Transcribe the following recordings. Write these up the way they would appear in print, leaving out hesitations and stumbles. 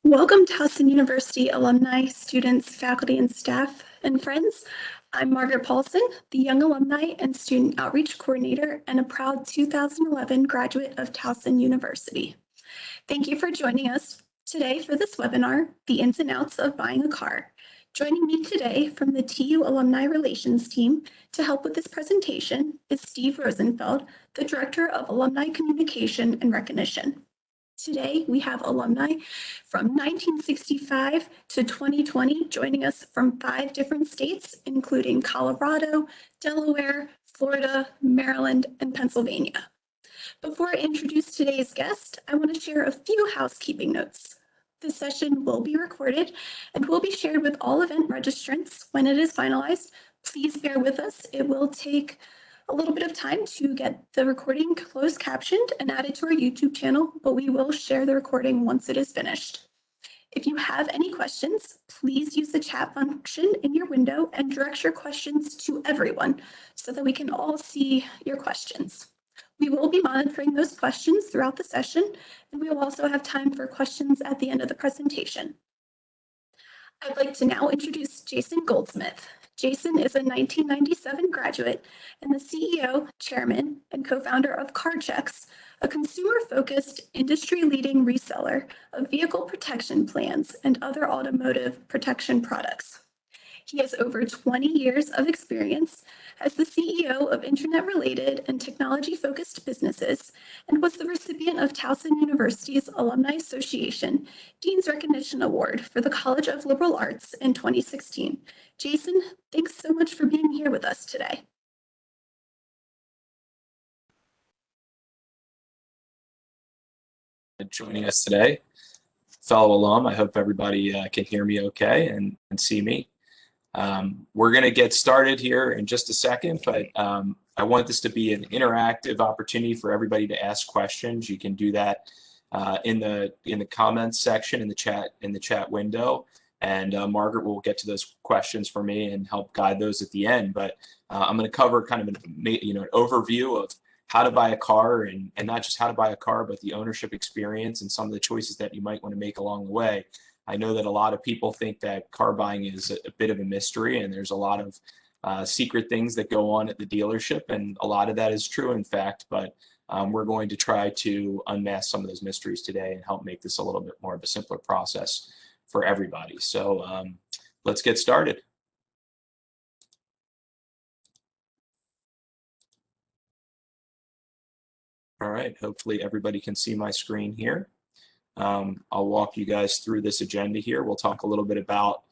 Welcome to Towson University alumni, students, faculty, and staff, and friends. I'm Margaret Paulson, the Young Alumni and Student Outreach Coordinator and a proud 2011 graduate of Towson University. Thank you for joining us today for this webinar, The Ins and Outs of Buying a Car. Joining me today from the TU Alumni Relations team to help with this presentation is Steve Rosenfeld, the Director of Alumni Communication and Recognition. Today, we have alumni from 1965 to 2020 joining us from 5 different states, including Colorado, Delaware, Florida, Maryland, and Pennsylvania. Before I introduce today's guest, I want to share a few housekeeping notes. This session will be recorded and will be shared with all event registrants when it is finalized. Please bear with us. It will take a little bit of time to get the recording closed captioned and added to our YouTube channel, but we will share the recording once it is finished. If you have any questions, please use the chat function in your window and direct your questions to everyone so that we can all see your questions. We will be monitoring those questions throughout the session, and we will also have time for questions at the end of the presentation. I'd like to now introduce Jason Goldsmith. Jason is a 1997 graduate and the CEO, chairman, and co-founder of CarChex, a consumer-focused, industry-leading reseller of vehicle protection plans and other automotive protection products. He has over 20 years of experience as the CEO of internet-related and technology-focused businesses and was the recipient of Towson University's Alumni Association Dean's Recognition Award for the College of Liberal Arts in 2016. Jason, thanks so much for being here with us today. Joining us today, fellow alum. I hope everybody can hear me okay and see me. We're going to get started here in just a second, but I want this to be an interactive opportunity for everybody to ask questions. You can do that in the comments section in the chat window, and Margaret will get to those questions for me and help guide those at the end. But I'm going to cover kind of an overview of how to buy a car, and not just how to buy a car, but the ownership experience and some of the choices that you might want to make along the way. I know that a lot of people think that car buying is a bit of a mystery, and there's a lot of secret things that go on at the dealership, and a lot of that is true, in fact, but we're going to try to unmask some of those mysteries today and help make this a little bit more of a simpler process for everybody. So let's get started. All right, hopefully everybody can see my screen here. I'll walk you guys through this agenda here. We'll talk a little bit about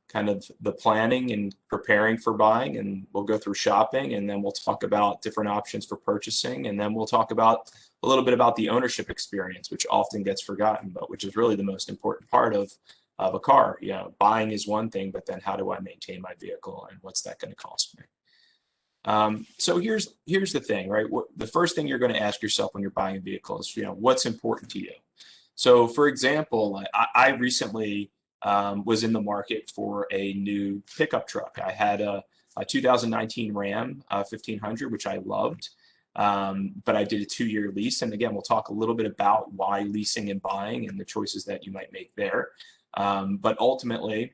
kind of the planning and preparing for buying, and we'll go through shopping, and then we'll talk about different options for purchasing, and then we'll talk about a little bit about the ownership experience, which often gets forgotten, but which is really the most important part of a car. You know, buying is one thing, but then how do I maintain my vehicle, and what's that going to cost me? So here's the thing, right? The first thing you're going to ask yourself when you're buying a vehicle is, what's important to you? So, for example, I recently was in the market for a new pickup truck. I had a 2019 Ram 1500, which I loved, but I did a 2-year lease. And again, we'll talk a little bit about why leasing and buying and the choices that you might make there. But ultimately,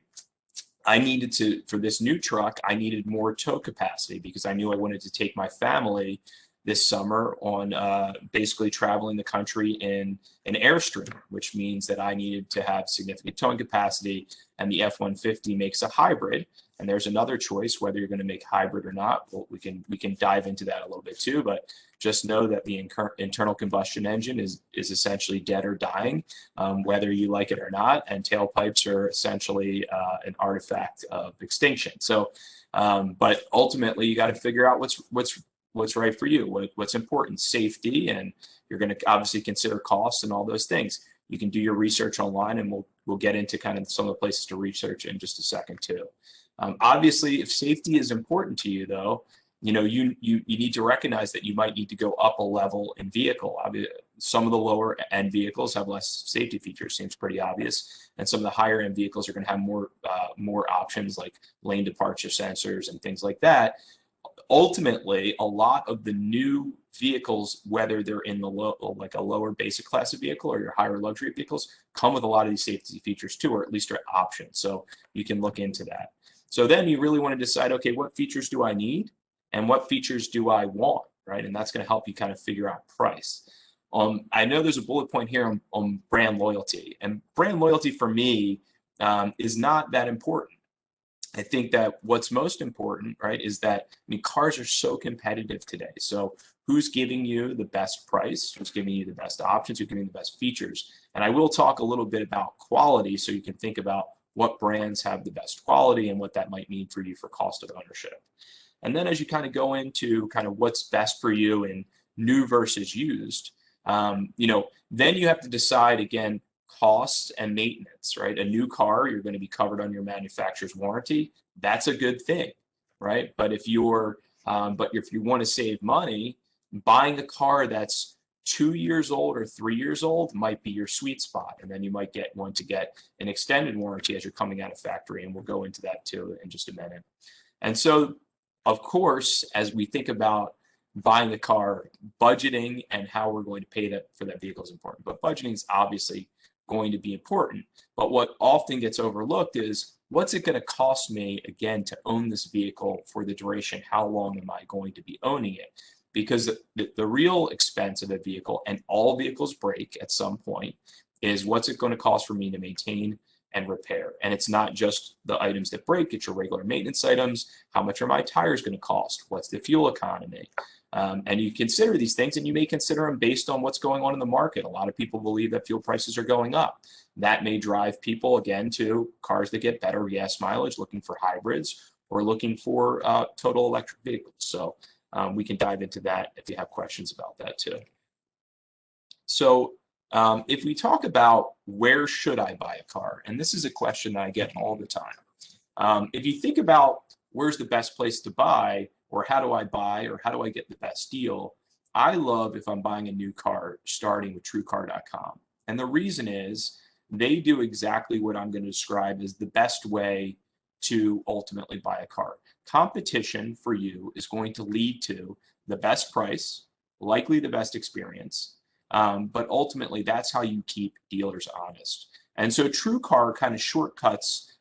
I needed to, for this new truck, I needed more tow capacity because I knew I wanted to take my family this summer on basically traveling the country in an Airstream, which means that I needed to have significant towing capacity, and the F-150 makes a hybrid. And there's another choice, whether you're going to make hybrid or not. Well, we can dive into that a little bit too, but just know that the internal combustion engine is essentially dead or dying, whether you like it or not, and tailpipes are essentially an artifact of extinction. So, but ultimately, you got to figure out what's right for you, what's important, safety, and you're going to obviously consider costs and all those things. You can do your research online, and we'll get into kind of some of the places to research in just a second too. Obviously, if safety is important to you, though, you need to recognize that you might need to go up a level in vehicle. Some of the lower end vehicles have less safety features, seems pretty obvious, and some of the higher end vehicles are going to have more options like lane departure sensors and things like that. ultimately, a lot of the new vehicles, whether they're in the like a lower basic class of vehicle or your higher luxury vehicles, come with a lot of these safety features too, or at least are options. So you can look into that. So then you really want to decide, okay, what features do I need and what features do I want, right? And that's going to help you kind of figure out price. I know there's a bullet point here on brand loyalty, and brand loyalty for me is not that important. I think that what's most important, right, is that, I mean, cars are so competitive today. So who's giving you the best price? Who's giving you the best options? Who's giving you the best features? And I will talk a little bit about quality so you can think about what brands have the best quality and what that might mean for you for cost of ownership. And then as you kind of go into kind of what's best for you in new versus used, then you have to decide again, costs and maintenance, right? A new car, you're going to be covered on your manufacturer's warranty. That's a good thing, right? But if you want to save money, buying a car that's 2 years old or 3 years old might be your sweet spot. And then you might want to get an extended warranty as you're coming out of factory. And we'll go into that too in just a minute. And so, of course, as we think about buying a car, budgeting and how we're going to pay for that vehicle is important. But budgeting is obviously going to be important. But what often gets overlooked is, what's it going to cost me, again, to own this vehicle for the duration? How long am I going to be owning it? Because the real expense of a vehicle, and all vehicles break at some point, is what's it going to cost for me to maintain and repair? And it's not just the items that break, it's your regular maintenance items. How much are my tires going to cost? What's the fuel economy? And you consider these things, and you may consider them based on what's going on in the market. A lot of people believe that fuel prices are going up. That may drive people, again, to cars that get better gas mileage, looking for hybrids, or looking for total electric vehicles. So we can dive into that if you have questions about that too. So if we talk about where should I buy a car, and this is a question that I get all the time. If you think about where's the best place to buy, or how do I buy, or how do I get the best deal, I love, if I'm buying a new car, starting with TrueCar.com. And the reason is they do exactly what I'm going to describe as the best way to ultimately buy a car. Competition for you is going to lead to the best price, likely the best experience, but ultimately that's how you keep dealers honest. And so TrueCar kind of shortcuts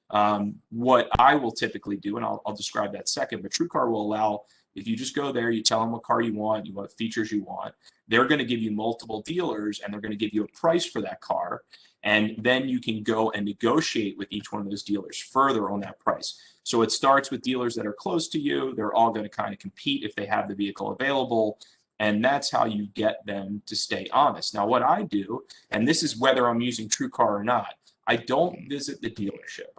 what I will typically do, and I'll describe that second, but TrueCar will allow, if you just go there, you tell them what car you want, what features you want, they're going to give you multiple dealers, and they're going to give you a price for that car, and then you can go and negotiate with each one of those dealers further on that price. So it starts with dealers that are close to you. They're all going to kind of compete if they have the vehicle available, and that's how you get them to stay honest. Now, what I do, and this is whether I'm using TrueCar or not, I don't visit the dealership.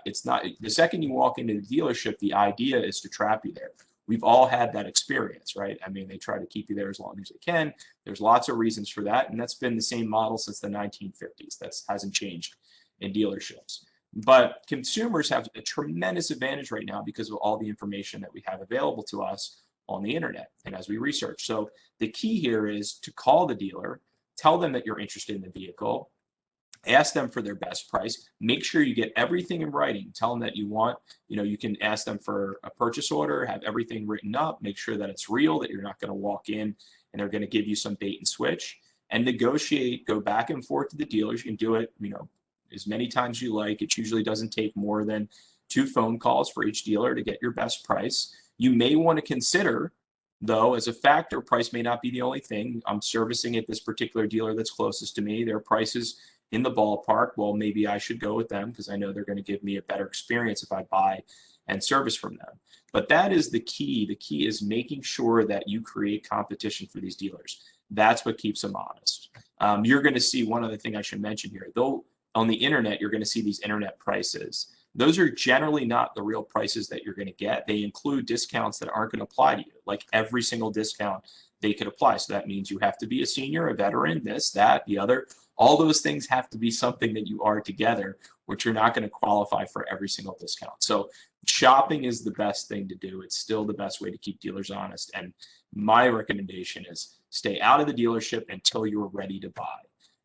It's not, the second you walk into the dealership, the idea is to trap you there. We've all had that experience, right? I mean, they try to keep you there as long as they can. There's lots of reasons for that, and that's been the same model since the 1950s. That hasn't changed in dealerships. But consumers have a tremendous advantage right now because of all the information that we have available to us on the internet and as we research. So the key here is to call the dealer, tell them that you're interested in the vehicle, ask them for their best price, make sure you get everything in writing, tell them that you want, you can ask them for a purchase order, have everything written up, make sure that it's real, that you're not going to walk in and they're going to give you some bait and switch, and negotiate, go back and forth to the dealers. You can do it, as many times as you like. It usually doesn't take more than 2 phone calls for each dealer to get your best price. You may want to consider, though, as a factor, price may not be the only thing. I'm servicing at this particular dealer that's closest to me. Their prices in the ballpark, well, maybe I should go with them because I know they're going to give me a better experience if I buy and service from them. But that is the key. The key is making sure that you create competition for these dealers. That's what keeps them honest. You're going to see one other thing I should mention here. Though on the internet, you're going to see these internet prices. Those are generally not the real prices that you're going to get. They include discounts that aren't going to apply to you, like every single discount they could apply. So that means you have to be a senior, a veteran, this, that, the other. All those things have to be something that you are together, which you're not going to qualify for every single discount. So shopping is the best thing to do. It's still the best way to keep dealers honest. And my recommendation is stay out of the dealership until you're ready to buy.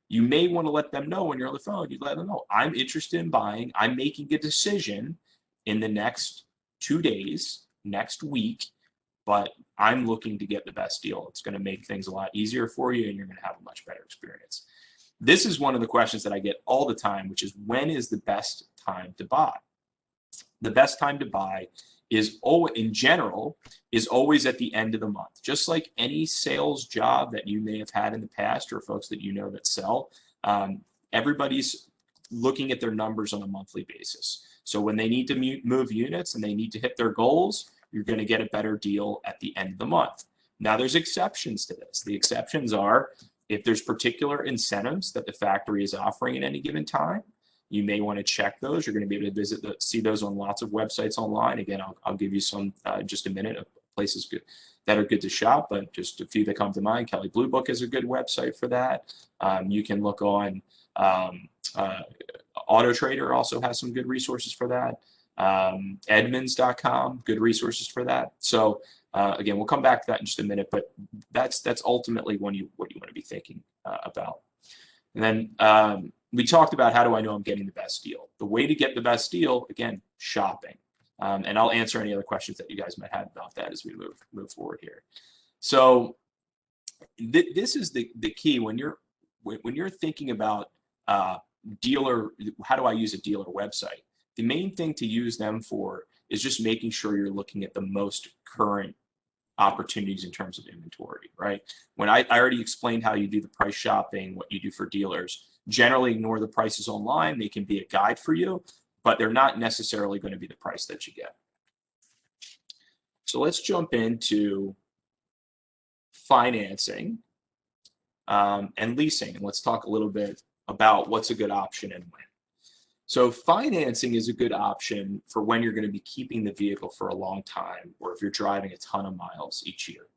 You may want to let them know when you're on the phone. You let them know, I'm interested in buying. I'm making a decision in the next 2 days, next week. but I'm looking to get the best deal. It's going to make things a lot easier for you, and you're going to have a much better experience. This is one of the questions that I get all the time, which is, when is the best time to buy? The best time to buy is always, in general, is always at the end of the month. Just like any sales job that you may have had in the past, or folks that you know that sell, everybody's looking at their numbers on a monthly basis. So when they need to move units and they need to hit their goals, you're going to get a better deal at the end of the month. Now, there's exceptions to this. The exceptions are if there's particular incentives that the factory is offering at any given time. You may want to check those. You're going to be able to see those on lots of websites online. Again, I'll give you some just a minute of places that are good to shop, but just a few that come to mind. Kelley Blue Book is a good website for that. You can look on Auto Trader also has some good resources for that. Edmunds.com, good resources for that. So again, we'll come back to that in just a minute, but that's ultimately what you want to be thinking about. And then we talked about, how do I know I'm getting the best deal? The way to get the best deal, again, shopping. And I'll answer any other questions that you guys might have about that as we move forward here. So this is the key when you're thinking about dealer. How do I use a dealer website? The main thing to use them for is just making sure you're looking at the most current opportunities in terms of inventory, right? When I already explained how you do the price shopping, what you do for dealers. Generally ignore the prices online. They can be a guide for you, but they're not necessarily going to be the price that you get. So let's jump into financing and leasing, and let's talk a little bit about what's a good option and when. So financing is a good option for when you're going to be keeping the vehicle for a long time, or if you're driving a ton of miles each year.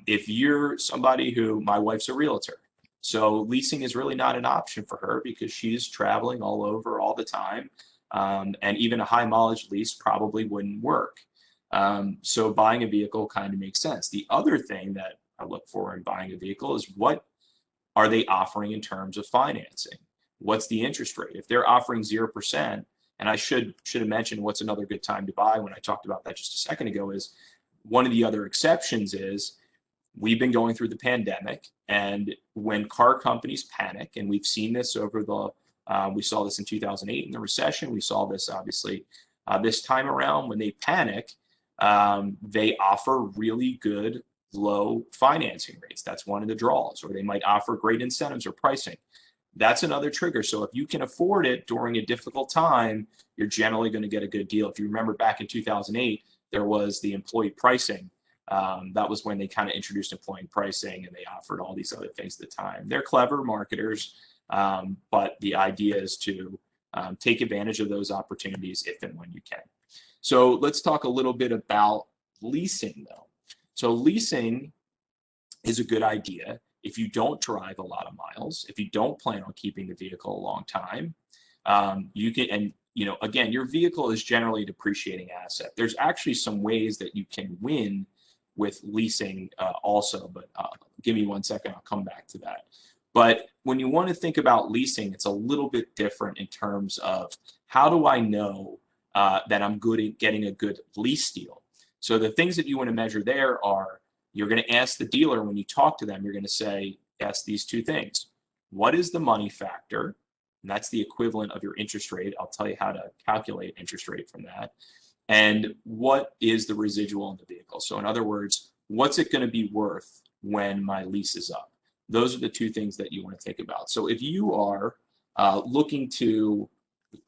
If you're somebody who, my wife's a realtor, so leasing is really not an option for her because she's traveling all over all the time, and even a high mileage lease probably wouldn't work. So buying a vehicle kind of makes sense. The other thing that I look for in buying a vehicle is, what are they offering in terms of financing? What's the interest rate? If they're offering 0%, and I should have mentioned what's another good time to buy when I talked about that just a second ago, is one of the other exceptions is we've been going through the pandemic, and when car companies panic, and we've seen this over we saw this in 2008 in the recession, we saw this obviously this time around, when they panic, they offer really good low financing rates. That's one of the draws, or they might offer great incentives or pricing. That's another trigger. So if you can afford it during a difficult time, you're generally going to get a good deal. If you remember back in 2008, there was the employee pricing. That was when they kind of introduced employee pricing, and they offered all these other things at the time. They're clever marketers, but the idea is to take advantage of those opportunities if and when you can. So let's talk a little bit about leasing, though. So leasing is a good idea if you don't drive a lot of miles, if you don't plan on keeping the vehicle a long time. You can, and again, your vehicle is generally a depreciating asset. There's actually some ways that you can win with leasing also, but give me 1 second, I'll come back to that. But when you want to think about leasing, it's a little bit different in terms of, how do I know that I'm good at getting a good lease deal? So the things that you want to measure there are, you're going to ask the dealer when you talk to them, you're going to ask these two things. What is the money factor? And that's the equivalent of your interest rate. I'll tell you how to calculate interest rate from that. And what is the residual on the vehicle? So in other words, what's it going to be worth when my lease is up? Those are the two things that you want to think about. So if you are looking to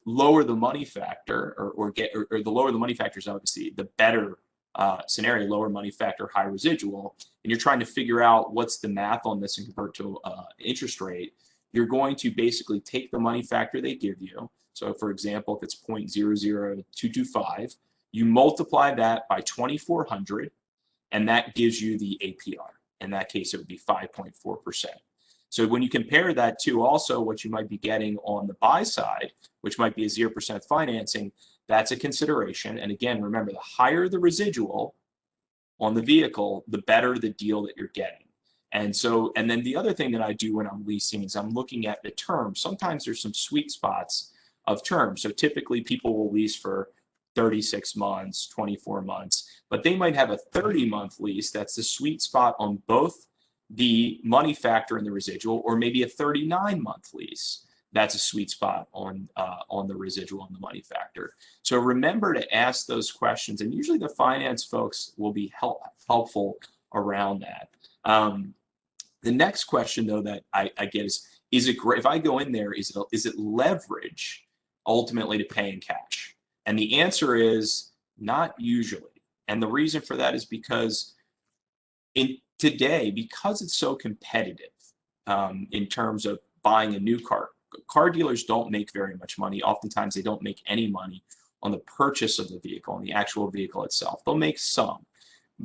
lower the money factor, or the lower the money factor is obviously the better scenario, lower money factor, high residual, and you're trying to figure out what's the math on this and convert to interest rate, you're going to basically take the money factor they give you. So for example, if it's 0.00225, you multiply that by 2,400, and that gives you the APR. In that case, it would be 5.4%. So when you compare that to also what you might be getting on the buy side, which might be a 0% financing, that's a consideration. And again, remember, the higher the residual on the vehicle, the better the deal that you're getting. And then the other thing that I do when I'm leasing is I'm looking at the term. Sometimes there's some sweet spots of terms. So typically people will lease for 36 months, 24 months, but they might have a 30-month lease. That's the sweet spot on both the money factor and the residual, or maybe a 39-month lease. That's a sweet spot on the residual and the money factor. So remember to ask those questions, and usually the finance folks will be helpful around that. The next question, though, that I get is it great if I go in there? Is it leverage ultimately to pay in cash? And the answer is not usually. And the reason for that is because today, because it's so competitive in terms of buying a new car, car dealers don't make very much money. Oftentimes, they don't make any money on the purchase of the vehicle, on the actual vehicle itself. They'll make some.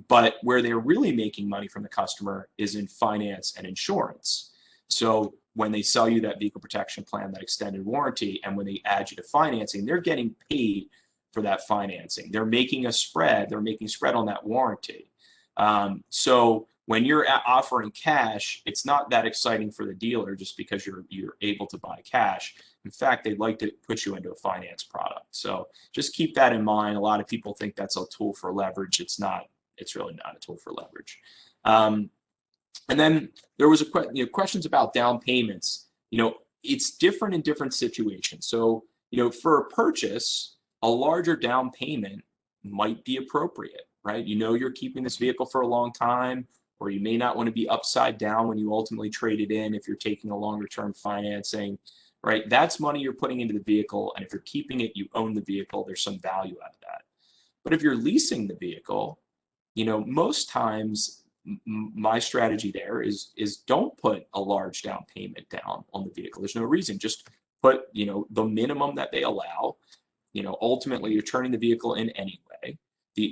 But where they're really making money from the customer is in finance and insurance. So when they sell you that vehicle protection plan, that extended warranty, and when they add you to financing, they're getting paid for that financing. They're making a spread. They're making spread on that warranty. So when you're offering cash, it's not that exciting for the dealer just because you're able to buy cash. In fact, they'd like to put you into a finance product. So just keep that in mind. A lot of people think that's a tool for leverage. It's not. It's really not a tool for leverage. And then there was questions about down payments. It's different in different situations. So, for a purchase, a larger down payment might be appropriate, right? You're keeping this vehicle for a long time, or you may not want to be upside down when you ultimately trade it in if you're taking a longer term financing, right? That's money you're putting into the vehicle, and if you're keeping it, you own the vehicle, there's some value out of that. But if you're leasing the vehicle, most times my strategy there is don't put a large down payment down on the vehicle. There's no reason. Just put, the minimum that they allow. Ultimately, you're turning the vehicle in anyway.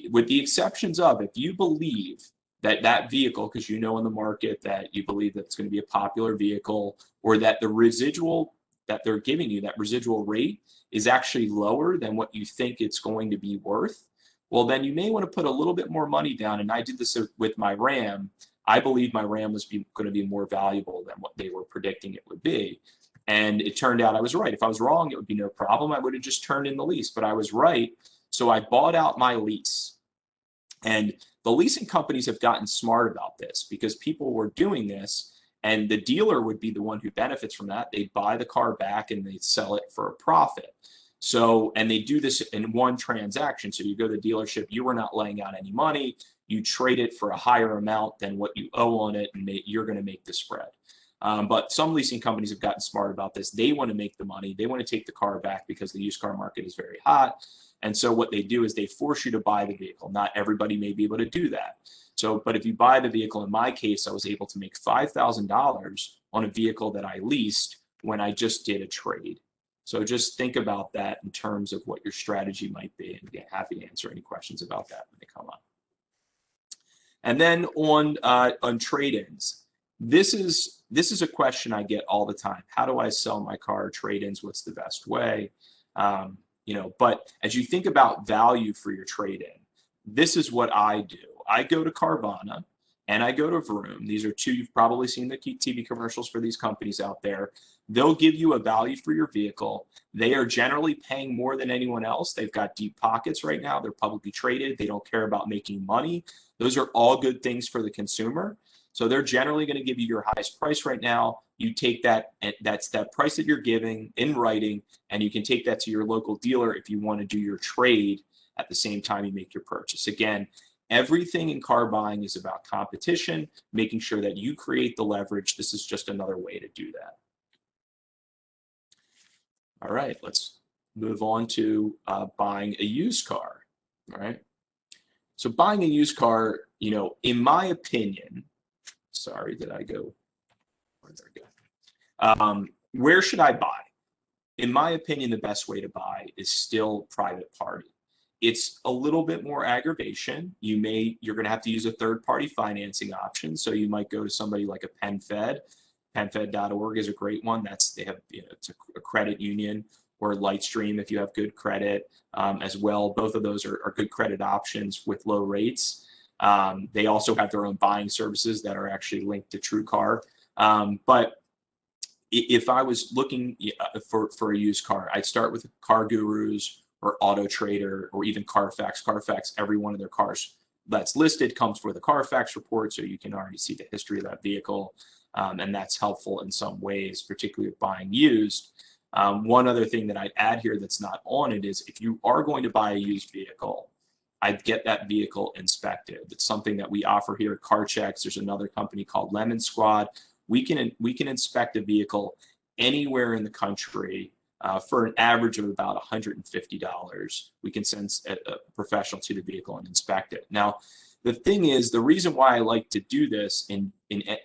With the exceptions of if you believe that vehicle, because in the market that you believe that it's going to be a popular vehicle, or that the residual that they're giving you, that residual rate, is actually lower than what you think it's going to be worth, well, then you may want to put a little bit more money down. And I did this with my Ram. I believe my Ram was going to be more valuable than what they were predicting it would be. And it turned out I was right. If I was wrong, it would be no problem. I would have just turned in the lease, but I was right. So I bought out my lease. And the leasing companies have gotten smart about this because people were doing this, and the dealer would be the one who benefits from that. They'd buy the car back and they'd sell it for a profit. So, and they do this in one transaction. So you go to the dealership, you were not laying out any money, you trade it for a higher amount than what you owe on it, and you're going to make the spread. But some leasing companies have gotten smart about this. They want to make the money. They want to take the car back because the used car market is very hot. And so what they do is they force you to buy the vehicle. Not everybody may be able to do that. So, but if you buy the vehicle, in my case, I was able to make $5,000 on a vehicle that I leased when I just did a trade. So just think about that in terms of what your strategy might be, and get happy to answer any questions about that when they come up. And then on trade-ins, this is a question I get all the time. How do I sell my car? Trade-ins, what's the best way? But as you think about value for your trade-in, this is what I do. I go to Carvana and I go to Vroom. These are two, you've probably seen the TV commercials for these companies out there. They'll give you a value for your vehicle. They are generally paying more than anyone else. They've got deep pockets right now. They're publicly traded. They don't care about making money. Those are all good things for the consumer. So they're generally going to give you your highest price right now. You take that, and that's that price that you're giving in writing, and you can take that to your local dealer if you want to do your trade at the same time you make your purchase. Again, everything in car buying is about competition, making sure that you create the leverage. This is just another way to do that. All right, let's move on to buying a used car. All right. So buying a used car, in my opinion, sorry, did I go? Where did I go? Where should I buy? In my opinion, the best way to buy is still private party. It's a little bit more aggravation. You're going to have to use a third-party financing option. So you might go to somebody like a PenFed. PenFed.org is a great one. They have it's a credit union, or Lightstream if you have good credit as well. Both of those are good credit options with low rates. They also have their own buying services that are actually linked to TrueCar. But if I was looking for a used car, I'd start with Car Gurus or Auto Trader or even Carfax. Carfax, every one of their cars that's listed comes with a Carfax report, so you can already see the history of that vehicle, and that's helpful in some ways, particularly with buying used. One other thing that I'd add here that's not on it is if you are going to buy a used vehicle, I'd get that vehicle inspected. It's something that we offer here at CarChecks. There's another company called Lemon Squad. We can inspect a vehicle anywhere in the country for an average of about $150. We can send a professional to the vehicle and inspect it. Now, the thing is, the reason why I like to do this,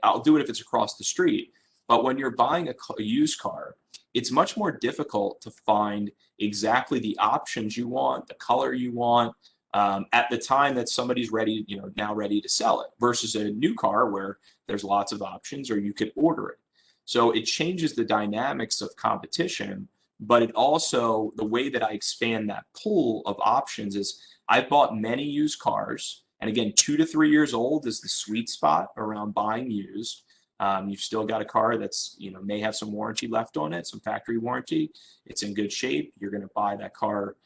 I'll do it if it's across the street, but when you're buying a used car, it's much more difficult to find exactly the options you want, the color you want, at the time that somebody's ready, now ready to sell it, versus a new car where there's lots of options or you could order it. So it changes the dynamics of competition, but it also, the way that I expand that pool of options is I've bought many used cars, and again, 2 to 3 years old is the sweet spot around buying used. You've still got a car that's, may have some warranty left on it, some factory warranty. It's in good shape. You're going to buy that car.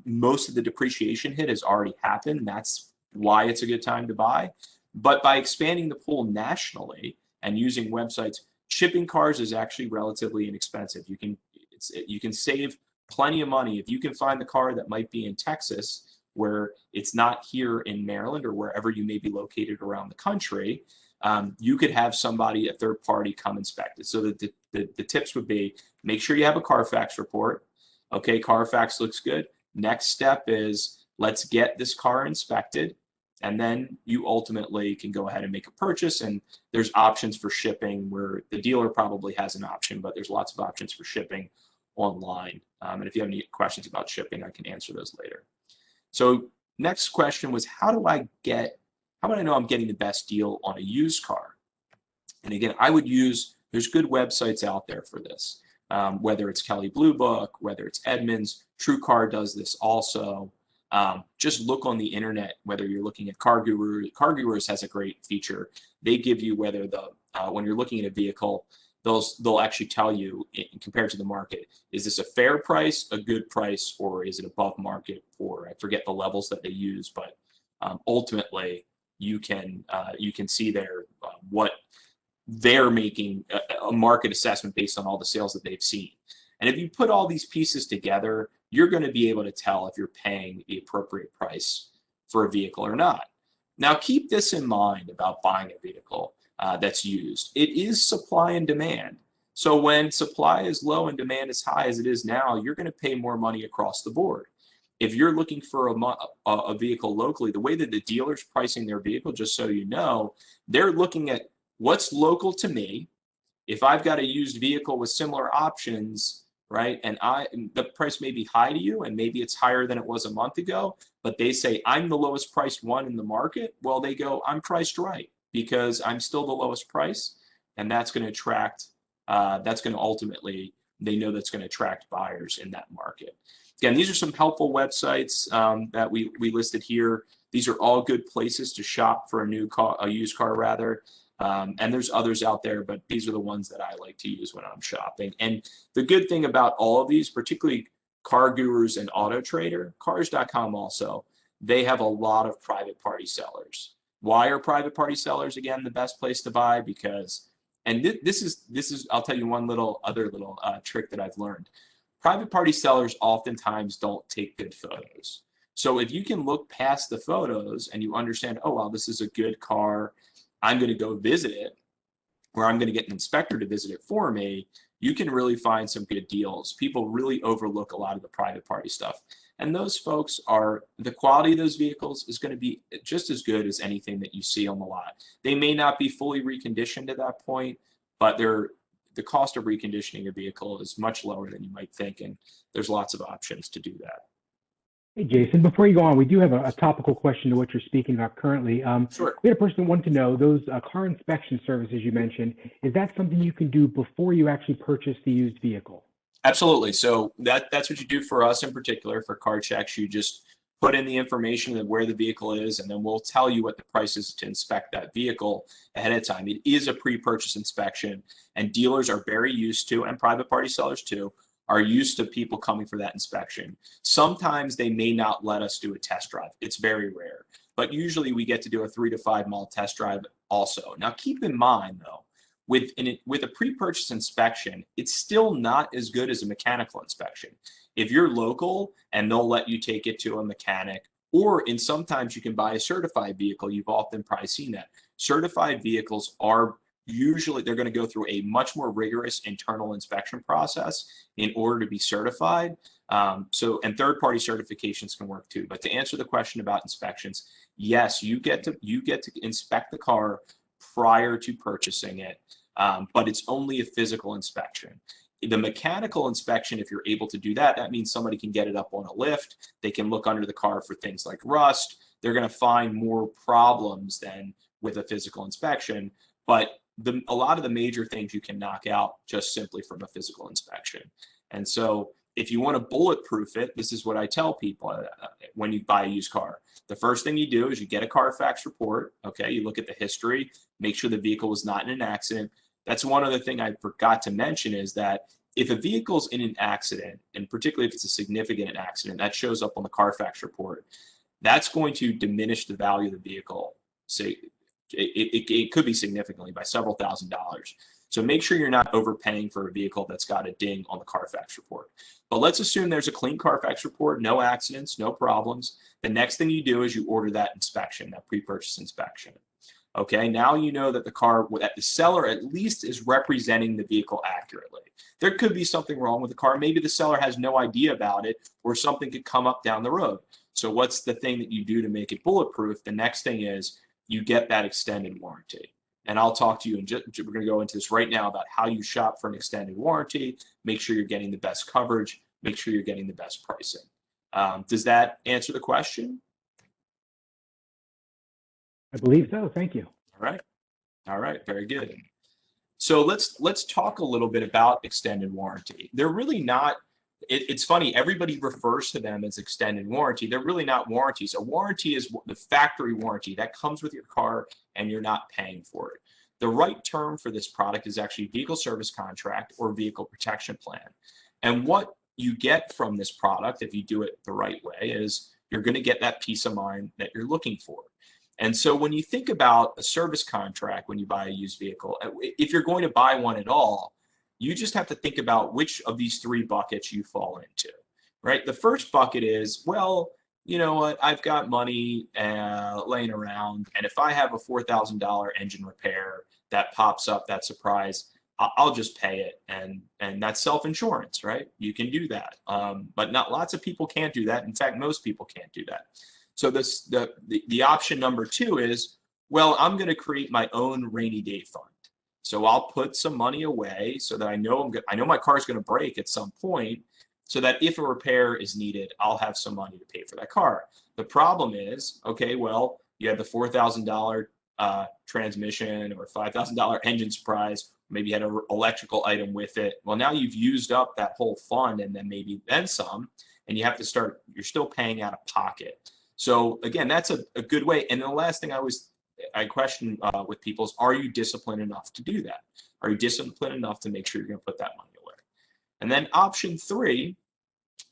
Most of the depreciation hit has already happened. That's why it's a good time to buy. But by expanding the pool nationally and using websites, shipping cars is actually relatively inexpensive. You can save plenty of money if you can find the car that might be in Texas, where it's not here in Maryland or wherever you may be located around the country. You could have somebody, a third party, come inspect it. So the tips would be, make sure you have a Carfax report. Okay, Carfax looks good. Next step is, let's get this car inspected, and then you ultimately can go ahead and make a purchase. And there's options for shipping where the dealer probably has an option, but there's lots of options for shipping online. And if you have any questions about shipping, I can answer those later. So next question was, how would I know I'm getting the best deal on a used car? And again, there's good websites out there for this, whether it's Kelley Blue Book, whether it's Edmunds. TrueCar does this also. Just look on the internet, whether you're looking at Car Gurus. Car Gurus has a great feature. They give you whether when you're looking at a vehicle, they'll actually tell you, compared to the market, is this a fair price, a good price, or is it above market? Or I forget the levels that they use, but ultimately you can see there what they're making a market assessment based on all the sales that they've seen. And if you put all these pieces together, you're going to be able to tell if you're paying the appropriate price for a vehicle or not. Now, keep this in mind about buying a vehicle that's used. It is supply and demand. So when supply is low and demand is high, as it is now, you're going to pay more money across the board. If you're looking for a vehicle locally, the way that the dealer's pricing their vehicle, just so you know, they're looking at what's local to me. If I've got a used vehicle with similar options, right, and the price may be high to you, and maybe it's higher than it was a month ago, but they say, I'm the lowest priced one in the market. Well, they go, I'm priced right because I'm still the lowest price, and that's going to attract, ultimately, they know that's going to attract buyers in that market. Again, these are some helpful websites that we listed here. These are all good places to shop for a used car rather. And there's others out there, but these are the ones that I like to use when I'm shopping. And the good thing about all of these, particularly Car Gurus and Auto Trader, Cars.com also, they have a lot of private party sellers. Why are private party sellers, again, the best place to buy? Because, and this is I'll tell you one other little trick that I've learned. Private party sellers oftentimes don't take good photos. So if you can look past the photos and you understand, oh, wow, this is a good car, I'm going to go visit it, or I'm going to get an inspector to visit it for me, you can really find some good deals. People really overlook a lot of the private party stuff. And those folks the quality of those vehicles is going to be just as good as anything that you see on the lot. They may not be fully reconditioned at that point, but the cost of reconditioning a vehicle is much lower than you might think, and there's lots of options to do that. Hey, Jason, before you go on, we do have a topical question to what you're speaking about currently. Sure. We had a person that wanted to know, those car inspection services you mentioned, is that something you can do before you actually purchase the used vehicle? Absolutely. So that's what you do for us in particular, for CarChecks. You just put in the information of where the vehicle is, and then we'll tell you what the price is to inspect that vehicle ahead of time. It is a pre-purchase inspection, and dealers are very used to, and private party sellers too, are used to people coming for that inspection. Sometimes they may not let us do a test drive. It's very rare. But usually we get to do a 3 to 5 mile test drive also. Now keep in mind though, with a pre-purchase inspection, it's still not as good as a mechanical inspection. If you're local and they'll let you take it to a mechanic, or sometimes you can buy a certified vehicle. You've often probably seen that. Certified vehicles are usually, they're going to go through a much more rigorous internal inspection process in order to be certified. And third-party certifications can work too. But to answer the question about inspections, yes, you get to inspect the car prior to purchasing it, but it's only a physical inspection. The mechanical inspection, if you're able to do that, that means somebody can get it up on a lift. They can look under the car for things like rust. They're going to find more problems than with a physical inspection. But a lot of the major things you can knock out just simply from a physical inspection. And so if you want to bulletproof it, this is what I tell people when you buy a used car. The first thing you do is you get a Carfax report. Okay, you look at the history, make sure the vehicle was not in an accident. That's one other thing I forgot to mention is that if a vehicle's in an accident, and particularly if it's a significant accident, that shows up on the Carfax report, that's going to diminish the value of the vehicle. So it could be significantly by several $1,000s. So make sure you're not overpaying for a vehicle that's got a ding on the Carfax report. But let's assume there's a clean Carfax report, no accidents, no problems. The next thing you do is you order that inspection, that pre-purchase inspection. Okay, now you know that the seller at least is representing the vehicle accurately. There could be something wrong with the car. Maybe the seller has no idea about it, or something could come up down the road. So what's the thing that you do to make it bulletproof? The next thing is you get that extended warranty. And I'll talk to you, and we're going to go into this right now about how you shop for an extended warranty, make sure you're getting the best coverage, make sure you're getting the best pricing. Does that answer the question? I believe so. Thank you. All right, very good. So let's talk a little bit about extended warranty. They're really not, it's funny, everybody refers to them as extended warranty. They're really not warranties. A warranty is the factory warranty that comes with your car and you're not paying for it. The right term for this product is actually vehicle service contract or vehicle protection plan. And what you get from this product, if you do it the right way, is you're going to get that peace of mind that you're looking for. And so when you think about a service contract when you buy a used vehicle, if you're going to buy one at all, you just have to think about which of these 3 buckets you fall into, right? The first bucket is, well, you know what, I've got money laying around, and if I have a $4,000 engine repair that pops up, that surprise, I'll just pay it, and that's self-insurance, right? You can do that, but not lots of people can't do that. In fact, most people can't do that. So the option number 2 is, well, I'm going to create my own rainy day fund. So I'll put some money away so that I know my car is going to break at some point, so that if a repair is needed, I'll have some money to pay for that car. The problem is, okay, well, you had the $4,000 transmission or $5,000 engine surprise, maybe you had an electrical item with it. Well, now you've used up that whole fund and then some, and you have to start, you're still paying out of pocket. So again, that's a good way. And the last thing I question with people is, are you disciplined enough to do that? Are you disciplined enough to make sure you're going to put that money away? And then option 3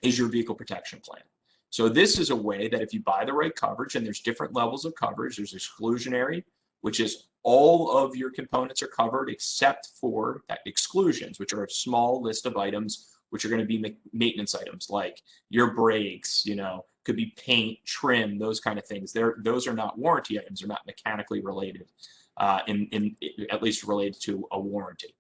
is your vehicle protection plan. So this is a way that if you buy the right coverage, and there's different levels of coverage, there's exclusionary, which is all of your components are covered except for exclusions, which are a small list of items, which are going to be maintenance items like your brakes, could be paint, trim, those kind of things. Those are not warranty items. They're not mechanically related, at least related to a warranty.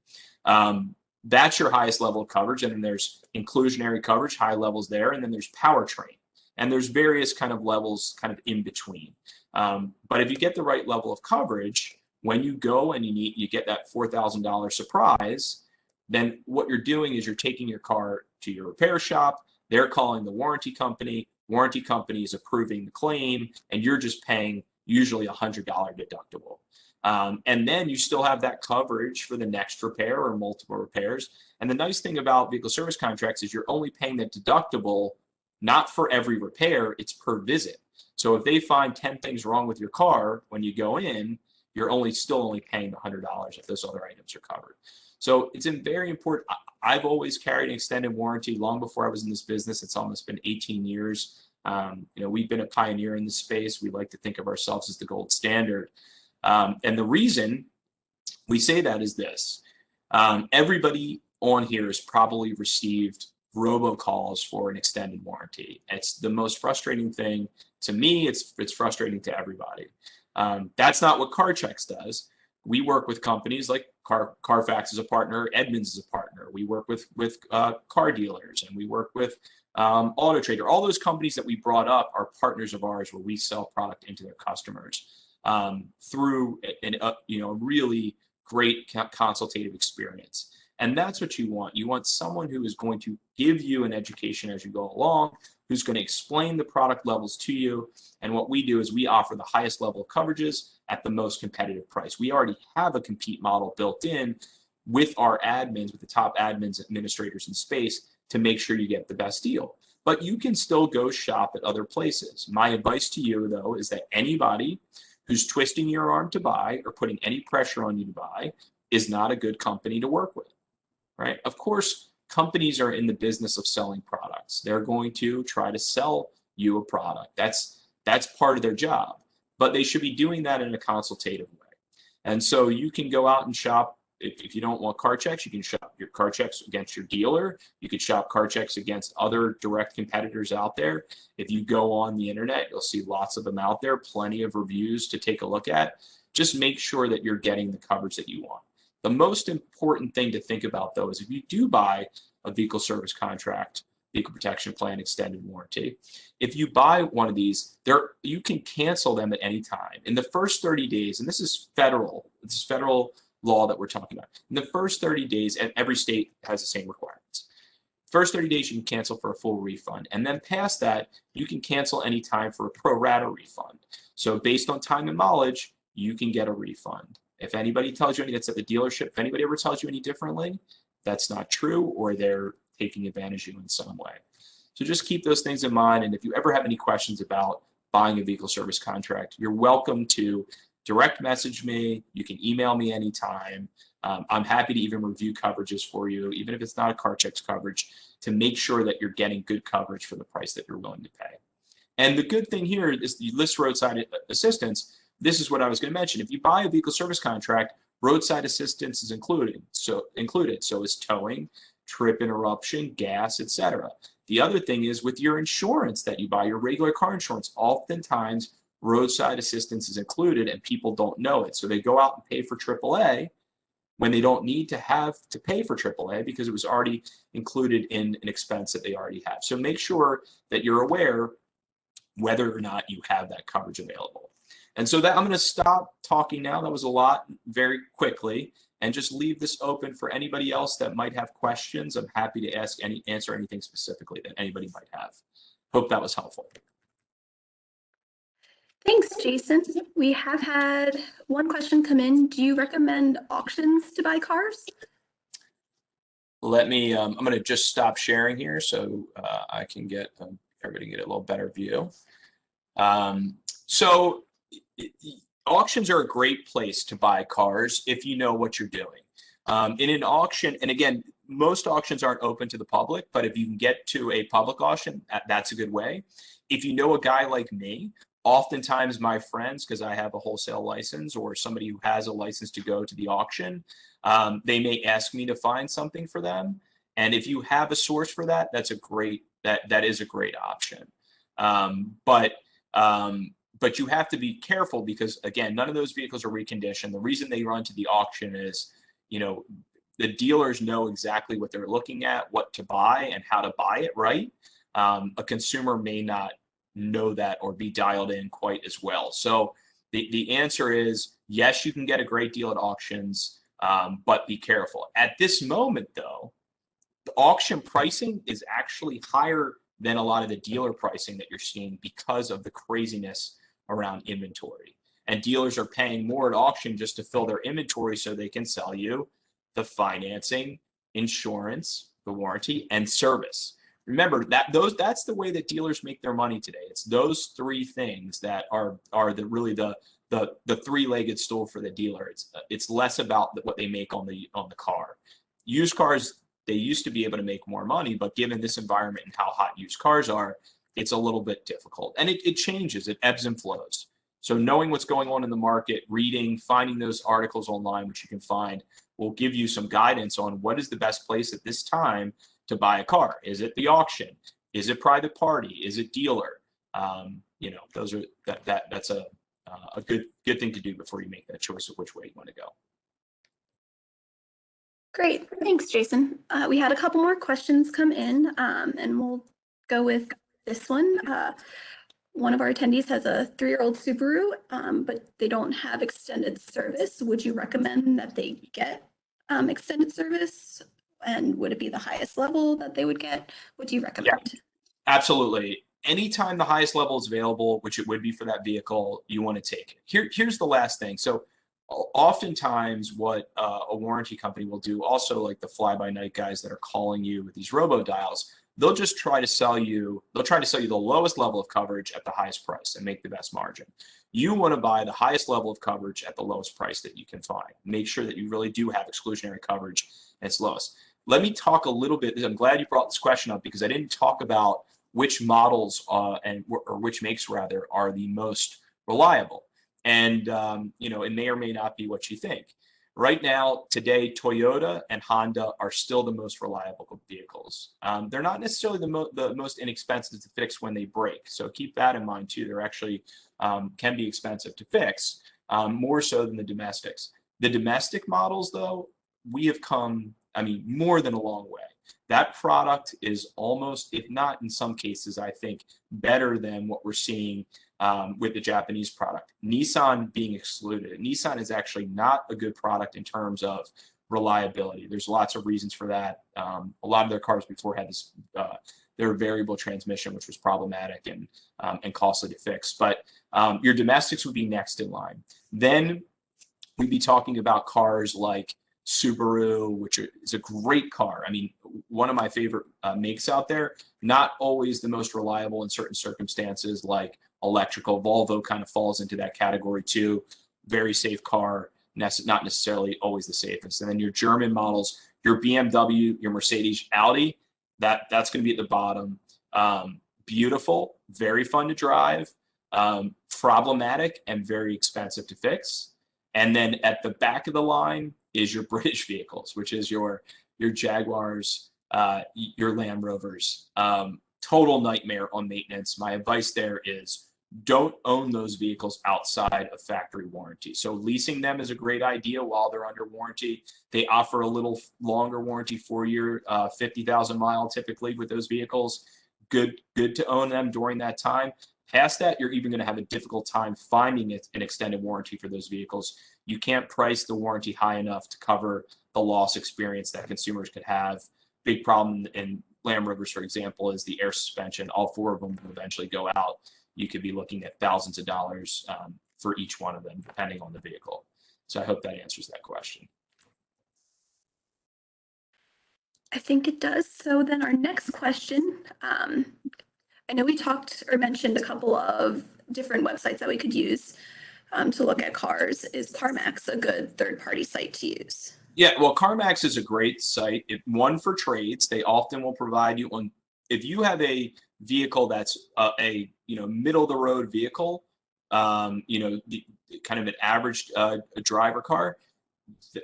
That's your highest level of coverage. And then there's inclusionary coverage, high levels there. And then there's powertrain. And there's various kind of levels kind of in between. But if you get the right level of coverage, when you go and you get that $4,000 surprise, then what you're doing is you're taking your car to your repair shop. They're calling the warranty company. Warranty company is approving the claim, and you're just paying usually $100 deductible. And then you still have that coverage for the next repair or multiple repairs. And the nice thing about vehicle service contracts is you're only paying the deductible, not for every repair, it's per visit. So if they find 10 things wrong with your car when you go in, you're still only paying the $100 if those other items are covered. So it's very important. I've always carried an extended warranty long before I was in this business. It's almost been 18 years. We've been a pioneer in the space. We like to think of ourselves as the gold standard. And the reason we say that is this. Everybody on here has probably received robocalls for an extended warranty. It's the most frustrating thing to me. It's frustrating to everybody. That's not what CarChex does. We work with companies like Carfax is a partner, Edmunds is a partner. We work with car dealers, and we work with Auto Trader. All those companies that we brought up are partners of ours, where we sell product into their customers through a really great consultative experience. And that's what you want. You want someone who is going to give you an education as you go along, who's going to explain the product levels to you. And what we do is we offer the highest level of coverages at the most competitive price. We already have a compete model built in with our admins, with the top admins, administrators in space, to make sure you get the best deal. But you can still go shop at other places. My advice to you, though, is that anybody who's twisting your arm to buy or putting any pressure on you to buy is not a good company to work with, right? Of course, companies are in the business of selling products. They're going to try to sell you a product. That's part of their job, but they should be doing that in a consultative way. And so you can go out and shop. If you don't want CarChex, you can shop your CarChex against your dealer. You could shop CarChex against other direct competitors out there. If you go on the internet, you'll see lots of them out there, plenty of reviews to take a look at. Just make sure that you're getting the coverage that you want. The most important thing to think about, though, is if you do buy a vehicle service contract, vehicle protection plan, extended warranty, if you buy one of these, you can cancel them at any time. In the first 30 days, and this is federal law that we're talking about. In the first 30 days, and every state has the same requirements. First 30 days, you can cancel for a full refund. And then past that, you can cancel anytime for a pro rata refund. So based on time and mileage, you can get a refund. If anybody tells you anything, that's at the dealership, if anybody ever tells you any differently, that's not true, or they're taking advantage of you in some way. So just keep those things in mind. And if you ever have any questions about buying a vehicle service contract, you're welcome to direct message me. You can email me anytime. I'm happy to even review coverages for you, even if it's not a CarChex coverage, to make sure that you're getting good coverage for the price that you're willing to pay. And the good thing here is the list roadside assistance. This is what I was going to mention. If you buy a vehicle service contract, roadside assistance is included. So is towing, trip interruption, gas, etc. The other thing is with your insurance that you buy, your regular car insurance, oftentimes roadside assistance is included and people don't know it. So they go out and pay for AAA when they don't need to have to pay for AAA because it was already included in an expense that they already have. So make sure that you're aware whether or not you have that coverage available. And so that I'm going to stop talking now. That was a lot very quickly, and just leave this open for anybody else that might have questions. I'm happy to answer anything specifically that anybody might have. Hope that was helpful. Thanks, Jason. We have had one question come in. Do you recommend auctions to buy cars? Let me, I'm going to just stop sharing here so I can get everybody get a little better view. Auctions are a great place to buy cars if you know what you're doing. In an auction, and again, most auctions aren't open to the public, but if you can get to a public auction, that's a good way. If you know a guy like me, oftentimes my friends, because I have a wholesale license or somebody who has a license to go to the auction, they may ask me to find something for them. And if you have a source for that, that is a great option. But you have to be careful because, again, none of those vehicles are reconditioned. The reason they run to the auction is, the dealers know exactly what they're looking at, what to buy, and how to buy it right. A consumer may not know that or be dialed in quite as well. So the answer is yes, you can get a great deal at auctions, but be careful. At this moment, though, the auction pricing is actually higher than a lot of the dealer pricing that you're seeing because of the craziness around inventory. And dealers are paying more at auction just to fill their inventory so they can sell you the financing, insurance, the warranty, and service. Remember that's the way that dealers make their money today. It's those three things that are really the the three-legged stool for the dealer. It's less about what they make on the car. Used cars, they used to be able to make more money, but given this environment and how hot used cars are, it's a little bit difficult. And it changes, it ebbs and flows. So knowing what's going on in the market, reading, finding those articles online, which you can find, will give you some guidance on what is the best place at this time to buy a car. Is it the auction? Is it private party? Is it dealer? You know, those are that's a good thing to do before you make that choice of which way you want to go. Great, thanks, Jason. We had a couple more questions come in, and we'll go with this one. One of our attendees has a 3-year-old Subaru, but they don't have extended service. Would you recommend that they get extended service? And would it be the highest level that they would get? What do you recommend? Yeah, absolutely. Anytime the highest level is available, which it would be for that vehicle, you want to take it. Here's the last thing. So oftentimes what a warranty company will do, also like the fly-by-night guys that are calling you with these robo-dials, they'll just try to sell you, the lowest level of coverage at the highest price and make the best margin. You want to buy the highest level of coverage at the lowest price that you can find. Make sure that you really do have exclusionary coverage at its lowest. Let me talk a little bit, I'm glad you brought this question up because I didn't talk about which models or which makes rather are the most reliable. And you know, it may or may not be what you think. Right now, today, Toyota and Honda are still the most reliable vehicles. They're not necessarily the most inexpensive to fix when they break. So keep that in mind too. They're actually can be expensive to fix, more so than the domestics. The domestic models though, we have come, I mean, more than a long way. That product is almost, if not in some cases, I think, better than what we're seeing with the Japanese product. Nissan being excluded. Nissan is actually not a good product in terms of reliability. There's lots of reasons for that. A lot of their cars before had this, their variable transmission, which was problematic and costly to fix. But your domestics would be next in line. Then we'd be talking about cars like Subaru, which is a great car. I mean, one of my favorite makes out there, not always the most reliable in certain circumstances, like electrical. Volvo kind of falls into that category too. Very safe car, not necessarily always the safest. And then your German models, your BMW, your Mercedes, Audi, that's going to be at the bottom. Beautiful, very fun to drive, problematic, and very expensive to fix. And then at the back of the line is your British vehicles, which is your Jaguars, your Land Rovers. Total nightmare on maintenance. My advice there is don't own those vehicles outside of factory warranty. So leasing them is a great idea while they're under warranty. They offer a little longer warranty, 4-year, 50,000 mile typically with those vehicles. Good to own them during that time. Past that, you're even going to have a difficult time finding an extended warranty for those vehicles. You can't price the warranty high enough to cover the loss experience that consumers could have. Big problem in Land Rovers, for example, is the air suspension. All 4 of them will eventually go out. You could be looking at thousands of dollars for each one of them, depending on the vehicle. So I hope that answers that question. I think it does. So then our next question, I know we talked or mentioned a couple of different websites that we could use to look at cars. Is CarMax a good third-party site to use? Yeah, well, CarMax is a great site. One for trades. They often will provide you on, if you have a vehicle that's a middle of the road vehicle, kind of an average driver car,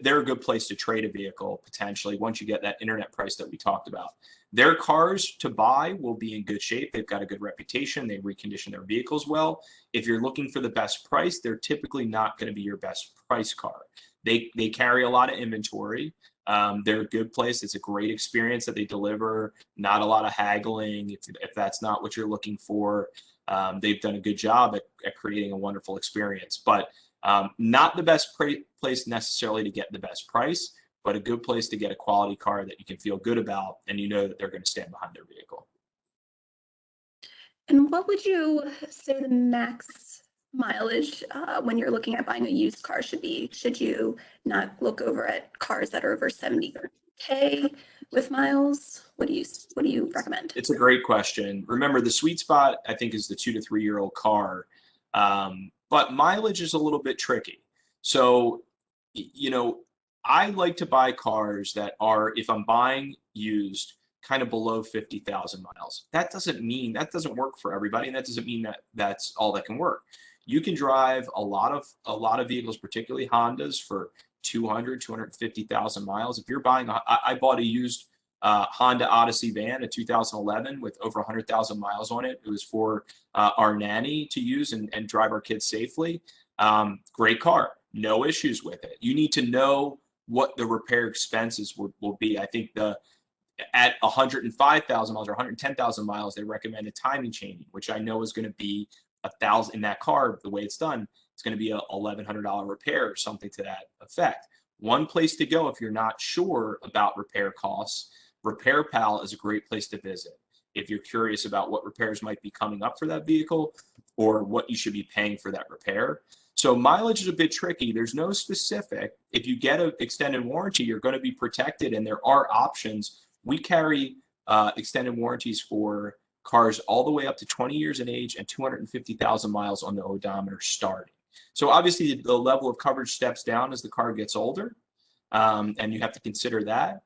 they're a good place to trade a vehicle potentially once you get that internet price that we talked about. Their cars to buy will be in good shape. They've got a good reputation. They recondition their vehicles well. If you're looking for the best price, they're typically not going to be your best price car. They carry a lot of inventory. They're a good place. It's a great experience that they deliver. Not a lot of haggling if that's not what you're looking for. They've done a good job at creating a wonderful experience. But not the best place necessarily to get the best price, but a good place to get a quality car that you can feel good about and you know that they're going to stand behind their vehicle. And what would you say the max mileage when you're looking at buying a used car should be? Should you not look over at cars that are over 70K with miles? What do you recommend? It's a great question. Remember, the sweet spot, I think, is the 2 to 3 year old car. But mileage is a little bit tricky. So, you know, I like to buy cars that are, if I'm buying used, kind of below 50,000 miles. That doesn't mean that doesn't work for everybody, and that doesn't mean that that's all that can work. You can drive a lot of vehicles, particularly Hondas, for 200, 250,000 miles. If you're buying, I bought a used Honda Odyssey van, a 2011 with over 100,000 miles on it. It was for our nanny to use and drive our kids safely. Great car, no issues with it. You need to know what the repair expenses will be. I think at 105,000 miles or 110,000 miles, they recommended timing changing, which I know is going to be $1,000 in that car. The way it's done, it's going to be a $1,100 repair or something to that effect. One place to go if you're not sure about repair costs, Repair Pal is a great place to visit. If you're curious about what repairs might be coming up for that vehicle or what you should be paying for that repair. So mileage is a bit tricky. There's no specific. If you get an extended warranty, you're going to be protected, and there are options. We carry extended warranties for cars all the way up to 20 years in age and 250,000 miles on the odometer starting. So obviously the level of coverage steps down as the car gets older, and you have to consider that.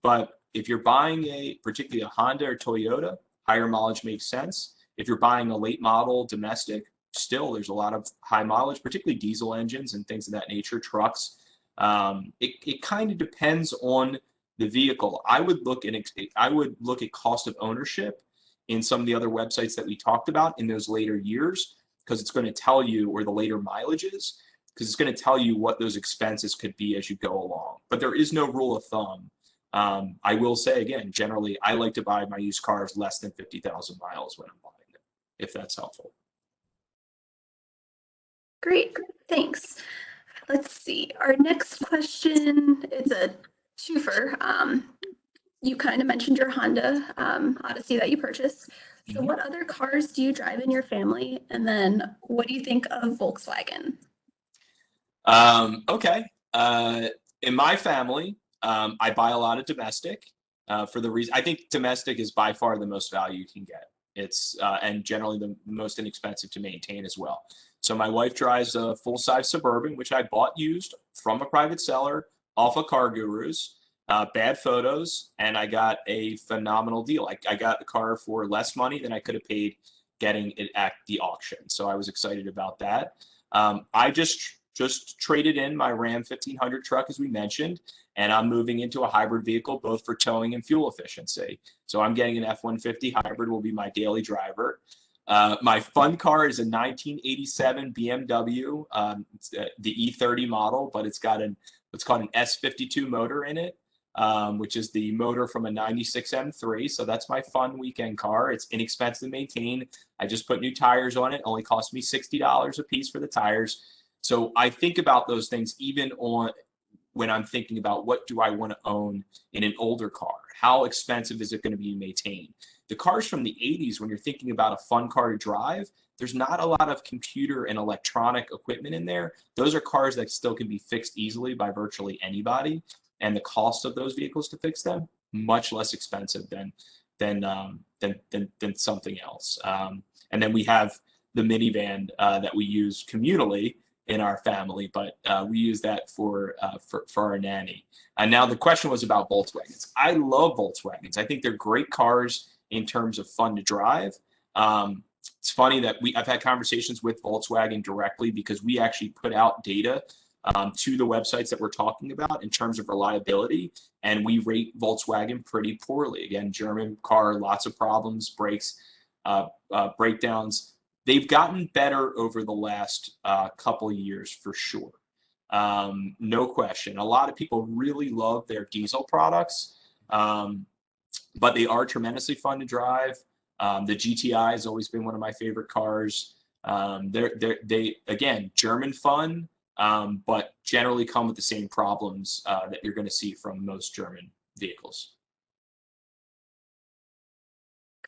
But if you're buying particularly a Honda or Toyota, higher mileage makes sense. If you're buying a late model domestic, still there's a lot of high mileage, particularly diesel engines and things of that nature, trucks. It kind of depends on the vehicle. I would look at cost of ownership in some of the other websites that we talked about in those later years, because it's going to tell you, or the later mileages, because it's going to tell you what those expenses could be as you go along. But there is no rule of thumb. I will say again, generally, I like to buy my used cars less than 50,000 miles when I'm buying them, if that's helpful. Great, thanks. Let's see. Our next question is a twofer. You kind of mentioned your Honda Odyssey that you purchased. So what other cars do you drive in your family? And then what do you think of Volkswagen? Okay. In my family, I buy a lot of domestic for the reason I think domestic is by far the most value you can get. It's and generally the most inexpensive to maintain as well. So my wife drives a full-size Suburban, which I bought used from a private seller off of Car Gurus. Bad photos, and I got a phenomenal deal. I got the car for less money than I could have paid getting it at the auction. So I was excited about that. I just traded in my Ram 1500 truck, as we mentioned, and I'm moving into a hybrid vehicle, both for towing and fuel efficiency. So I'm getting an F-150 hybrid, will be my daily driver. My fun car is a 1987 BMW, the E30 model, but it's got what's called an S52 motor in it, which is the motor from a 96 M3. So that's my fun weekend car. It's inexpensive to maintain. I just put new tires on it. Only cost me $60 a piece for the tires. So I think about those things even when I'm thinking about what do I want to own in an older car? How expensive is it going to be maintained? The cars from the 80s, when you're thinking about a fun car to drive, there's not a lot of computer and electronic equipment in there. Those are cars that still can be fixed easily by virtually anybody. And the cost of those vehicles to fix them, much less expensive than something else. And then we have the minivan that we use communally in our family, but we use that for our nanny. And now the question was about Volkswagens. I love Volkswagens. I think they're great cars in terms of fun to drive. It's funny that I've had conversations with Volkswagen directly because we actually put out data to the websites that we're talking about in terms of reliability, and we rate Volkswagen pretty poorly. Again, German car, lots of problems, brakes, breakdowns. They've gotten better over the last couple of years for sure. No question. A lot of people really love their diesel products, but they are tremendously fun to drive. The GTI has always been one of my favorite cars. They again, German fun, but generally come with the same problems that you're going to see from most German vehicles.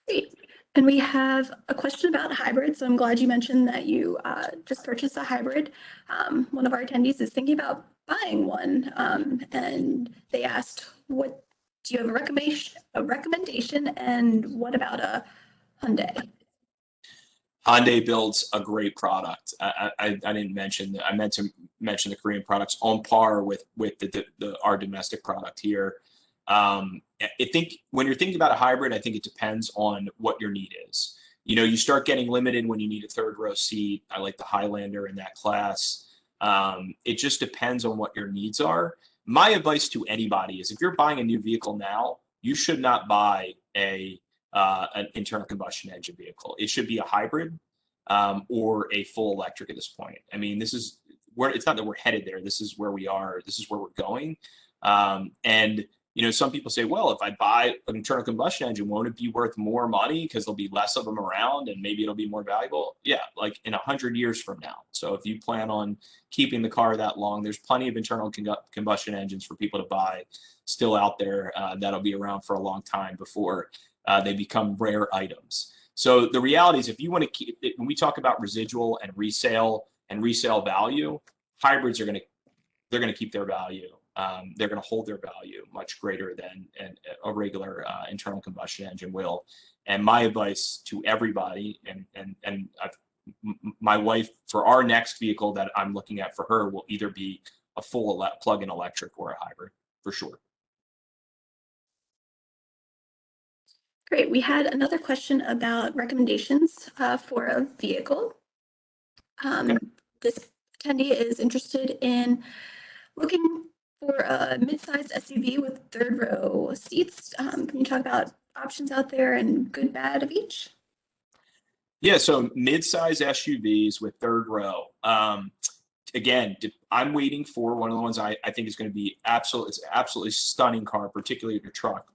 Great. And we have a question about hybrids. So I'm glad you mentioned that you just purchased a hybrid. One of our attendees is thinking about buying one, and they asked, "What do you have a recommendation, and what about a Hyundai?" Hyundai builds a great product. I didn't mention that. I meant to mention the Korean products on par with our domestic product here. I think when you're thinking about a hybrid, I think it depends on what your need is. You know, you start getting limited when you need a third row seat. I like the Highlander in that class. It just depends on what your needs are. My advice to anybody is if you're buying a new vehicle now, you should not buy an internal combustion engine vehicle. It should be a hybrid or a full electric at this point. I mean, this is where it's not that we're headed there. This is where we are. This is where we're going. And you know, some people say, well, if I buy an internal combustion engine, won't it be worth more money because there'll be less of them around and maybe it'll be more valuable? Yeah, like in 100 years from now. So if you plan on keeping the car that long, there's plenty of internal combustion engines for people to buy still out there that'll be around for a long time before they become rare items. So the reality is if you want to keep it, when we talk about residual and resale value, hybrids are they're going to keep their value. They're going to hold their value much greater than a regular internal combustion engine will. And my advice to everybody, and my wife, for our next vehicle that I'm looking at for her, will either be a full plug-in electric or a hybrid, for sure. Great. We had another question about recommendations for a vehicle. Okay. This attendee is interested in looking for a midsize SUV with third row seats. Can you talk about options out there and good, bad of each? Yeah, so mid-size SUVs with third row. Again, I'm waiting for one of the ones I think is going to be absolutely stunning car, particularly the truck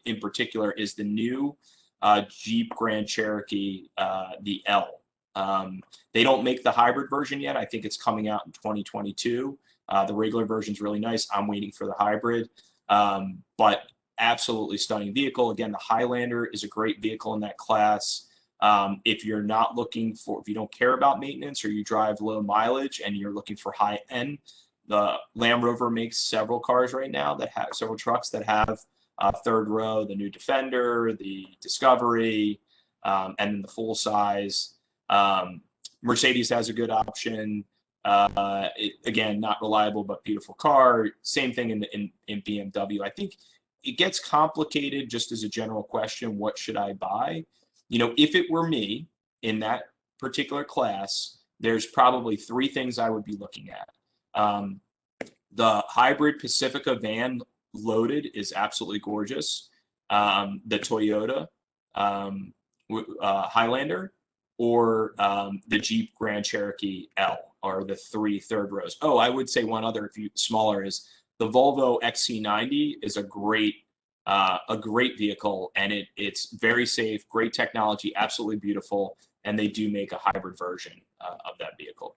in particular, is the new Jeep Grand Cherokee, the L. They don't make the hybrid version yet. I think it's coming out in 2022. The regular version is really nice. I'm waiting for the hybrid, but absolutely stunning vehicle. Again, the Highlander is a great vehicle in that class. If you're not looking for, if you don't care about maintenance or you drive low mileage and you're looking for high end, the Land Rover makes several cars right now that have several trucks that have third row, the new Defender, the Discovery, and then the full size. Mercedes has a good option. Again, not reliable, but beautiful car. Same thing in BMW. I think it gets complicated just as a general question. What should I buy? You know, if it were me in that particular class, there's probably three things I would be looking at. The hybrid Pacifica van loaded is absolutely gorgeous. The Toyota Highlander or the Jeep Grand Cherokee L are the three third rows. Oh, I would say one other, if you smaller, is the Volvo XC90 is a great vehicle, and it's very safe, great technology, absolutely beautiful, and they do make a hybrid version of that vehicle.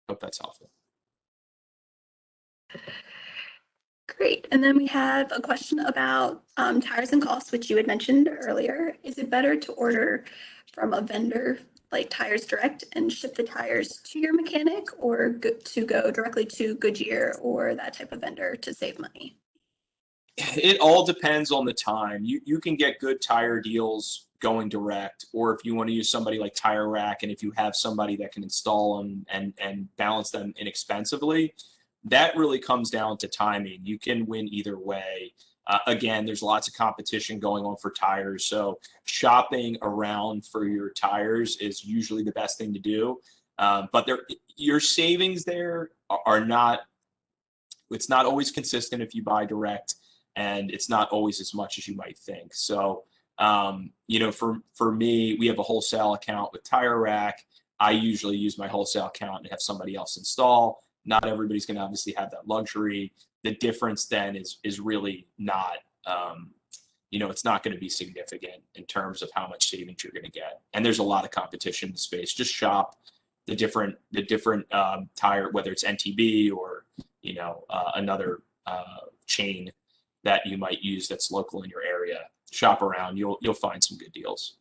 Hope that's helpful. Great. And then we have a question about tires and costs, which you had mentioned earlier. Is it better to order from a vendor like Tires Direct and ship the tires to your mechanic, or to go directly to Goodyear or that type of vendor to save money? It all depends on the time. You can get good tire deals going direct, or if you want to use somebody like Tire Rack, and if you have somebody that can install them and balance them inexpensively, that really comes down to timing. You can win either way. Again, there's lots of competition going on for tires, so shopping around for your tires is usually the best thing to do. But your savings there are not, it's not always consistent if you buy direct, and it's not always as much as you might think. So, you know, for me, we have a wholesale account with Tire Rack. I usually use my wholesale account and have somebody else install. Not everybody's going to obviously have that luxury. The difference then is really not, you know, it's not going to be significant in terms of how much savings you're going to get. And there's a lot of competition in the space. Just shop the different tire, whether it's NTB or, you know, another chain that you might use that's local in your area. Shop around. You'll find some good deals.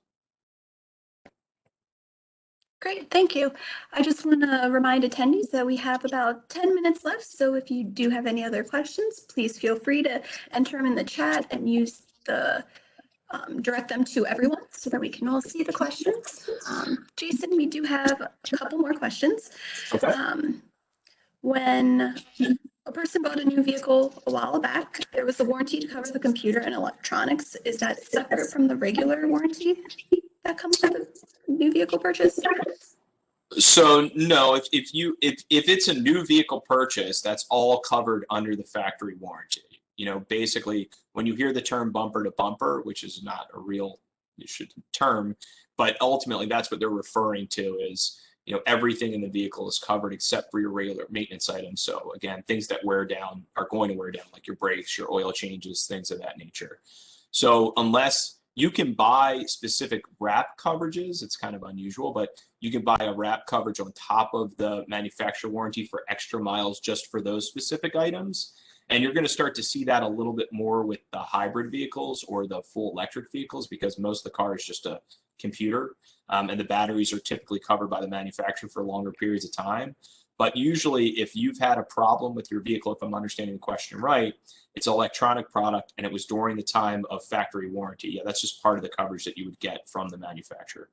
Great, thank you. I just want to remind attendees that we have about 10 minutes left, so if you do have any other questions, please feel free to enter them in the chat and use the direct them to everyone so that we can all see the questions. Jason, we do have a couple more questions. Okay. When a person bought a new vehicle a while back, there was a warranty to cover the computer and electronics. Is that separate from the regular warranty that comes with a new vehicle purchase? So no, if it's a new vehicle purchase, that's all covered under the factory warranty. You know, basically, when you hear the term bumper to bumper, which is not a real term, but ultimately that's what they're referring to is, you know, everything in the vehicle is covered except for your regular maintenance items. So again, things that wear down are going to wear down, like your brakes, your oil changes, things of that nature. So unless you can buy specific wrap coverages, it's kind of unusual, but you can buy a wrap coverage on top of the manufacturer warranty for extra miles just for those specific items. And you're going to start to see that a little bit more with the hybrid vehicles or the full electric vehicles, because most of the car is just a computer, and the batteries are typically covered by the manufacturer for longer periods of time. But usually if you've had a problem with your vehicle, if I'm understanding the question right, it's an electronic product and it was during the time of factory warranty. Yeah, that's just part of the coverage that you would get from the manufacturer.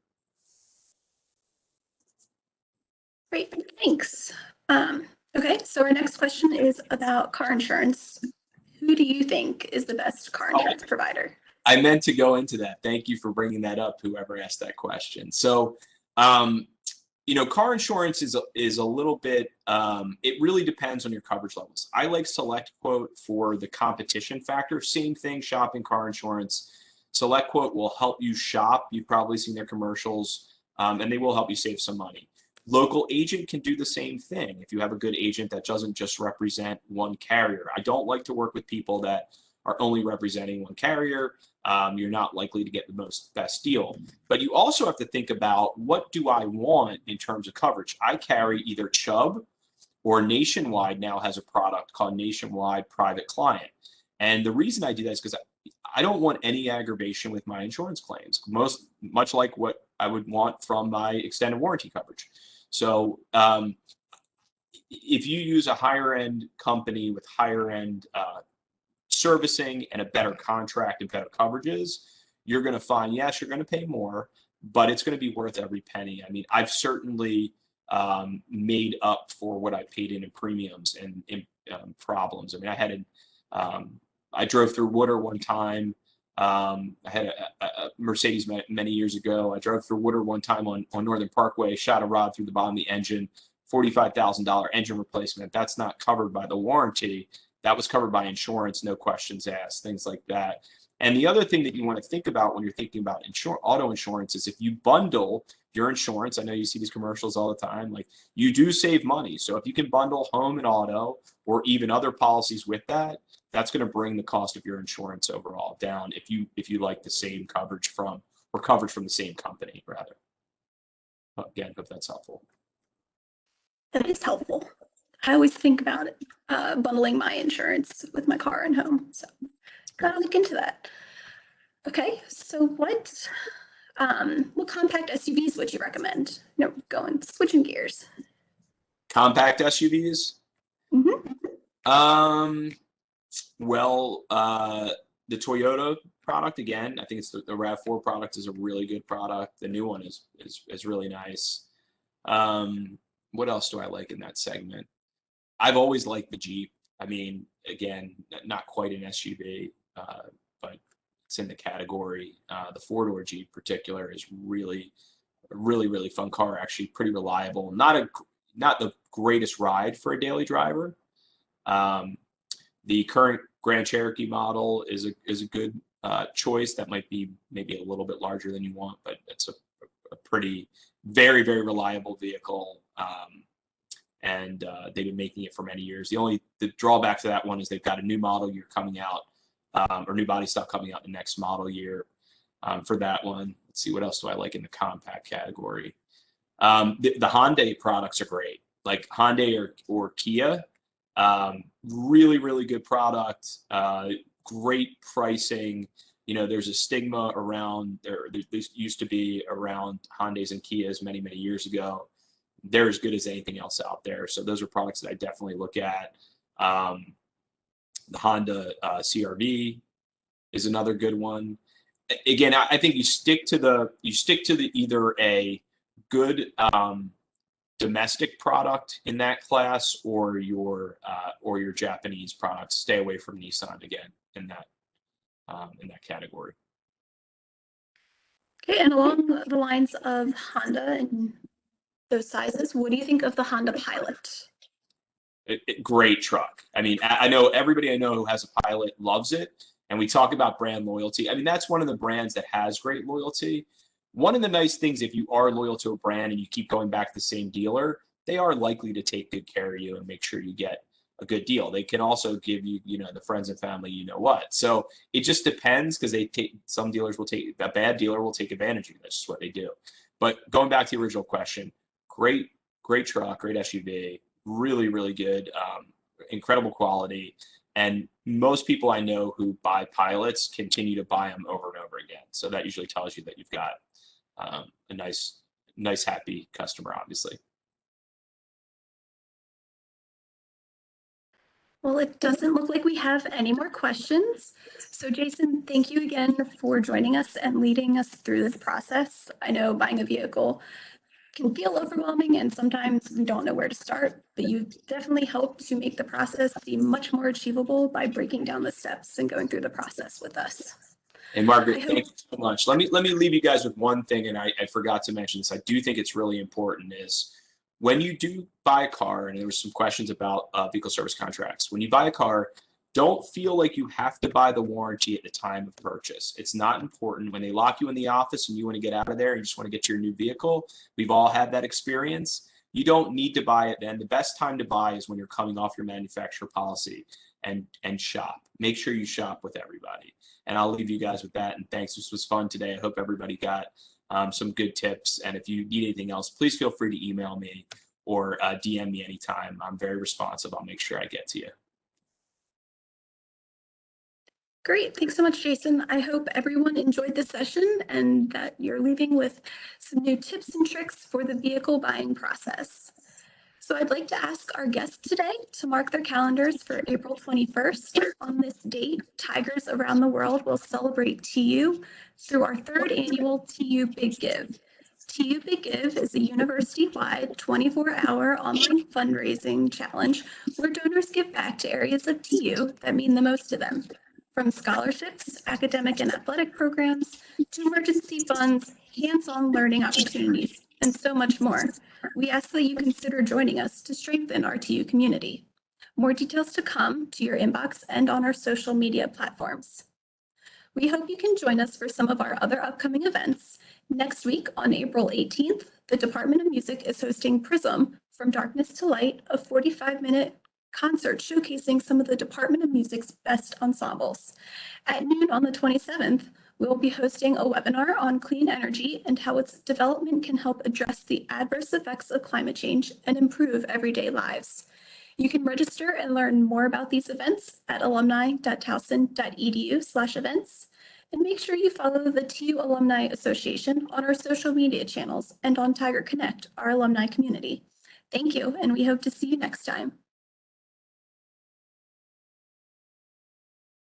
Great, thanks. Okay, so our next question is about car insurance. Who do you think is the best car insurance provider? I meant to go into that. Thank you for bringing that up, whoever asked that question. So, you know, car insurance is a little bit, it really depends on your coverage levels. I like SelectQuote for the competition factor. Same thing, shopping car insurance. SelectQuote will help you shop. You've probably seen their commercials, and they will help you save some money. Local agent can do the same thing if you have a good agent that doesn't just represent one carrier. I don't like to work with people that are only representing one carrier. You're not likely to get the best deal. But you also have to think about, what do I want in terms of coverage? I carry either Chubb or Nationwide now has a product called Nationwide Private Client. And the reason I do that is because I don't want any aggravation with my insurance claims, much like what I would want from my extended warranty coverage. So if you use a higher end company with higher end servicing and a better contract and better coverages, you're going to find, yes, you're going to pay more, but it's going to be worth every penny. I mean, I've certainly made up for what I paid in premiums and problems. I mean, I drove through Woodard one time. I had a Mercedes many years ago. I drove through Woodard one time on Northern Parkway, shot a rod through the bottom of the engine, $45,000 engine replacement. That's not covered by the warranty. That was covered by insurance, no questions asked, things like that. And the other thing that you want to think about when you're thinking about auto insurance is if you bundle your insurance, I know you see these commercials all the time, like, you do save money. So if you can bundle home and auto or even other policies with that, that's going to bring the cost of your insurance overall down if you like the same coverage from the same company, rather. Again, hope that's helpful. That is helpful. I always think about it, bundling my insurance with my car and home. So gotta look into that. Okay, so what compact SUVs would you recommend? No, switching gears. Compact SUVs? Mm-hmm. Well, the Toyota product, again, I think it's the RAV4 product is a really good product. The new one is really nice. What else do I like in that segment? I've always liked the Jeep. I mean, again, not quite an SUV, but it's in the category. The four-door Jeep, in particular, is really fun car. Actually, pretty reliable. Not the greatest ride for a daily driver. The current Grand Cherokee model is a good choice. That might be maybe a little bit larger than you want, but it's a pretty very reliable vehicle. And they've been making it for many years. The drawback to that one is they've got a new model year coming out, or new body stock coming out the next model year for that one. Let's see, what else do I like in the compact category? The Hyundai products are great, like Hyundai or Kia. Really good product, great pricing. You know, there's a stigma around there used to be around Hyundais and Kias many years ago. They're as good as anything else out there. So those are products that I definitely look at. The Honda CR-V is another good one. again, I think you stick to the either a good domestic product in that class or your Japanese products. Stay away from Nissan again in that category. Okay, and along the lines of Honda and those sizes, what do you think of the Honda Pilot? Great truck. I mean, I know everybody I know who has a Pilot loves it, and we talk about brand loyalty. I mean, that's one of the brands that has great loyalty. One of the nice things, if you are loyal to a brand and you keep going back to the same dealer, they are likely to take good care of you and make sure you get a good deal. They can also give you, the friends and family, what. So it just depends, because some dealers will take, a bad dealer will take advantage of you. That's just what they do. But going back to the original question, great truck, great SUV, really, really good, incredible quality. And most people I know who buy Pilots continue to buy them over and over again. So that usually tells you that you've got a nice, happy customer, obviously. Well, it doesn't look like we have any more questions. So Jason, thank you again for joining us and leading us through this process. I know buying a vehicle can feel overwhelming and sometimes we don't know where to start, but you definitely helped to make the process seem much more achievable by breaking down the steps and going through the process with us. And Margaret, thank you so much. Let me leave you guys with one thing, and I forgot to mention this. I do think it's really important is when you do buy a car, and there were some questions about vehicle service contracts. When you buy a car, don't feel like you have to buy the warranty at the time of purchase. It's not important. When they lock you in the office and you want to get out of there and you just want to get to your new vehicle, we've all had that experience. You don't need to buy it then. The best time to buy is when you're coming off your manufacturer policy and shop. Make sure you shop with everybody. And I'll leave you guys with that. And thanks. This was fun today. I hope everybody got some good tips. And if you need anything else, please feel free to email me or DM me anytime. I'm very responsive. I'll make sure I get to you. Great. Thanks so much, Jason. I hope everyone enjoyed this session and that you're leaving with some new tips and tricks for the vehicle buying process. So I'd like to ask our guests today to mark their calendars for April 21st. On this date, Tigers around the world will celebrate TU through our third annual TU Big Give. TU Big Give is a university-wide 24-hour online fundraising challenge where donors give back to areas of TU that mean the most to them. From scholarships, academic and athletic programs, to emergency funds, hands-on learning opportunities, and so much more. We ask that you consider joining us to strengthen our TU community. More details to come to your inbox and on our social media platforms. We hope you can join us for some of our other upcoming events. Next week on April 18th, the Department of Music is hosting Prism From Darkness to Light, a 45-minute concert showcasing some of the Department of Music's best ensembles. At noon on the 27th, we will be hosting a webinar on clean energy and how its development can help address the adverse effects of climate change and improve everyday lives. You can register and learn more about these events at alumni.towson.edu/events, and make sure you follow the TU Alumni Association on our social media channels and on Tiger Connect, our alumni community. Thank you, and we hope to see you next time.